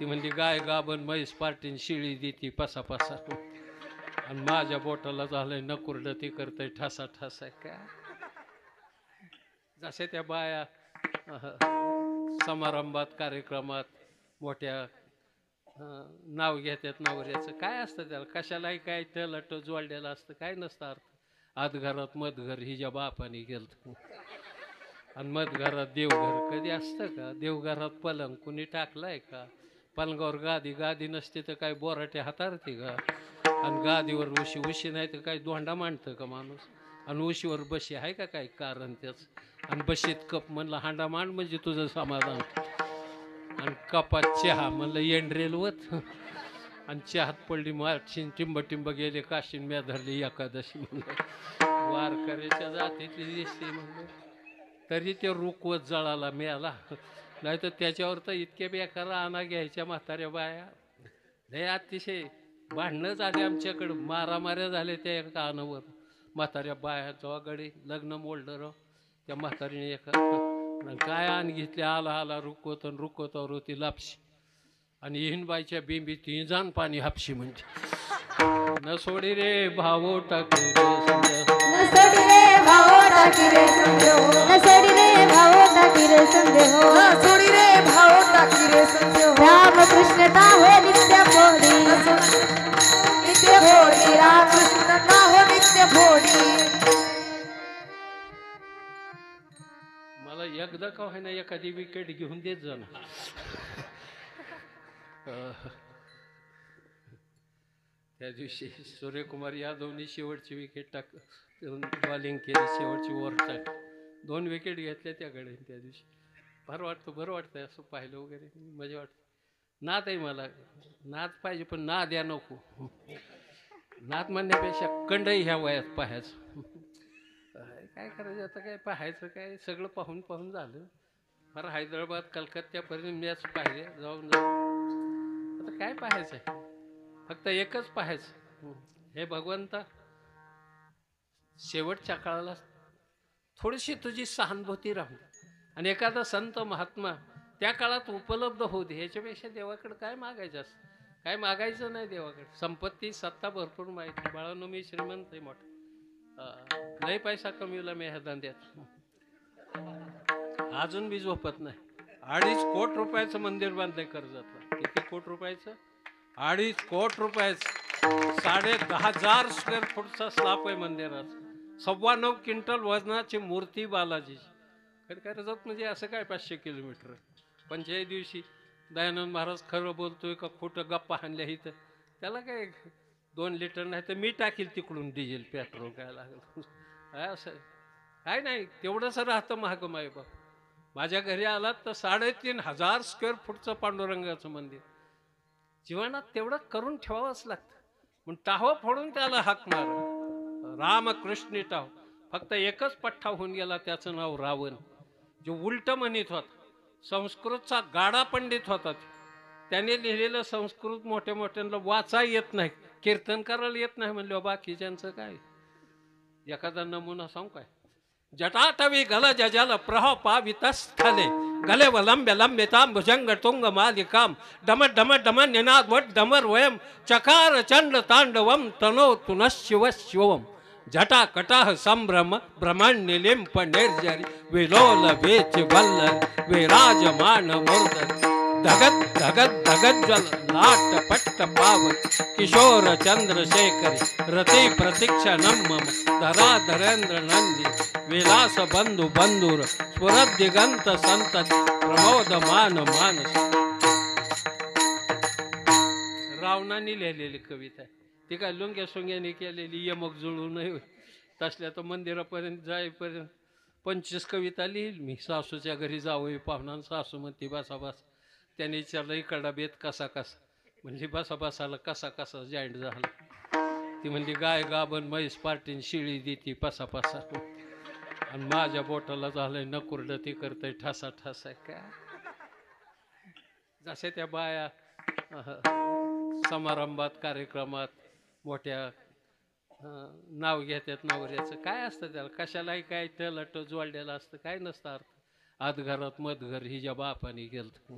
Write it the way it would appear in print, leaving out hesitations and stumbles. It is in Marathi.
ती म्हणली गाय गाबन म्हैस पार्टीन शिळी देती पसा पसा, आणि माझ्या बोटाला झालंय नकुरड ती करतय ठसा ठसा. काय जसे त्या बाया समारंभात कार्यक्रमात मोठ्या नाव घेतात नवऱ्याचं, काय असतं त्याला कशालाही काय टलट जोडलेलं असतं, काय नसतं अर्थ. आत घरात मध घर हिच्या बापाने गेलं, आणि मध घरात देवघर कधी असतं का? देवघरात पलंग कुणी टाकलाय का? पलंगावर गादी, गादी नसते तर काय बोराटे हातारते का? आणि गादीवर उशी, उशी नाही तर काय दोंडा मांडतं का माणूस? आणि उशीवर बशी आहे का काय कारण त्याच? आणि बशीत कप म्हणलं हांडा मांड म्हणजे तुझं समाधान, आणि कपात चहा म्हणलं एंड्रेल वत, आणि चहात पडली मारशीन टिंब टिंब गेले काशीन म्या धरली एकादशी म्हणलं वारकऱ्याच्या जातीतली दिसते म्हणलं. तरी ते रुकवत जळाला मिळाला, नाही तर त्याच्यावर तर इतके बेकार आणा घ्यायच्या म्हाताऱ्या बाया. लय अतिशय भांडणं झाले आमच्याकडं, मारामाऱ्या झाल्या त्या एका अनावर. म्हाताऱ्या बायाचं गडी लग्न मोडलं राव त्या म्हातारीने एका, काय आण घेतले आला आला रुकवत रुकवतावर होती लापशी, आणि हिनबाईच्या बिंबीत इंजान पाणी हापशी म्हणजे न सोडी रे भावो टाके रे न सोडी रे भावो टाकी रे संदेहो, न सोडी रे भावो टाकी रे संदेहो, न सोडी रे भावो टाकी रे संदेहो. राम कृष्ण का हो नित्य भोडी, नित्य भोडी राम कृष्ण का हो नित्य भोडी. मला एकदा का होईना एखादी विकेट घेऊन देत जा ना. त्या दिवशी सूर्यकुमार यादवनी शेवटची विकेट बॉलिंग केली, शेवटची ओव्हर टाक 2 विकेट घेतल्या त्याकडे त्या दिवशी. फार वाटतं, बरं वाटतं असं पाहिलं वगैरे, मजा वाटतं. नाद आहे मला, नाद पाहिजे पण नाद या नको. नाद म्हणण्यापेक्षा कंडही ह्या वयात पाहायचं. काय करायचं आता, काय पाहायचं काय, सगळं पाहून पाहून झालं. फार हैदराबाद कलकत्त्यापर्यंत मॅच पाहिले जाऊन जाऊन, आता काय पाहायचं आहे, फक्त एकच पाहायचं, हे भगवंता शेवटच्या काळाला थोडीशी तुझी सहानुभूती राहू, आणि एखादा संत महात्मा त्या काळात उपलब्ध होऊ दे. ह्याच्यापेक्षा देवाकडे काय मागायचं असतं? काय मागायचं नाही देवाकडे. संपत्ती सत्ता भरपूर माहिती, बाळांनो मी श्रीमंत आहे मोठा, लय पैसा कमीवला मी ह्या धंद्यात, अजून बी झोपत नाही. 2.5 कोटी रुपयाचं मंदिर बांधलंय कर्जतला. किती कोटी रुपयाचं? 2.5 कोटी रुपयाचं. 10,500 स्क्वेअर फूटचा स्लॅब आहे मंदिराचा. 9.25 क्विंटल वजनाची मूर्ती बालाजीची. कर्जत म्हणजे असं काय 500 किलोमीटर. पण ज्या दिवशी दयानंद महाराज खरं बोलतोय का खोटं गप्पा हाणल्या इथं, त्याला काय 2 लिटर नाही तर मी टाकील तिकडून डिझेल पेट्रोल, काय लागलं काय असं काय नाही. तेवढंच राहतं महाग माय बाप. माझ्या घरी आलात तर 3,500 स्क्वेअर फूटचं पांडुरंगाचं मंदिर. जीवनात तेवढं करून ठेवावंच लागतं. पण टाहो फोडून त्याला हाक मार, रामकृष्णी टाहो. फक्त एकच पठ्ठा होऊन गेला, त्याचं नाव रावण. जो उलट म्हणत होता, संस्कृतचा गाडा पंडित होता. त्याने लिहिलेलं संस्कृत मोठ्या मोठ्यांना वाचा येत नाही, कीर्तन करायला येत नाही म्हणलं, बाकीच्यांचं काय. एखादा नमुना सांगू काय? जटाटवी गल जल प्रह पावितस्थले गले वलंब्य लंबिताम भुजंग तुंग मालिकाम डम डम डम निनाद वट डमर वयम चकार चंड तांडवम तनो तुन शिव शिवम जटा कटाह संभ्रम ब्रह्मण्य लिंप निर्जरी विलोल वेच वल्लर विराजमान मूर्धर धगत धगत धगत जल लाट पट्ट पावक किशोर चंद्रशेखर रति प्रतीक्षा नम धरा धरेंद्र नंदी विलास बंधु बंधुर स्फुरद दिगंत संतत प्रमोद मान मानस. रावणाने लिहिलेली कविता आहे ती, काय लुंग्या सोंग्याने केलेली यमक जुळू नये. तसल्या तर मंदिरापर्यंत जाईपर्यंत 25 कविता लिहिल मी. सासूच्या घरी जावं पाहुणा, सासू म्हणती बसा बस. त्याने विचारलं इकडा बेत कसा कसा, म्हणजे बसा बसाला कसा कसा जॉईंट झाला. ती म्हणली गाय गाबन म्हैस पार्टीन शिळी देती पसा पसा, आणि माझ्या बोटाला झालंय नकुरड ती करतय ठसा ठसा. काय जसे त्या बाया समारंभात कार्यक्रमात मोठ्या नाव घेतात नवऱ्याचं, काय असतं त्याला कशालाही काय टलट जोडलेलं असतं, काय नसतं अर्थ. आत घरात मध घर हिच्या बापाने गेलं,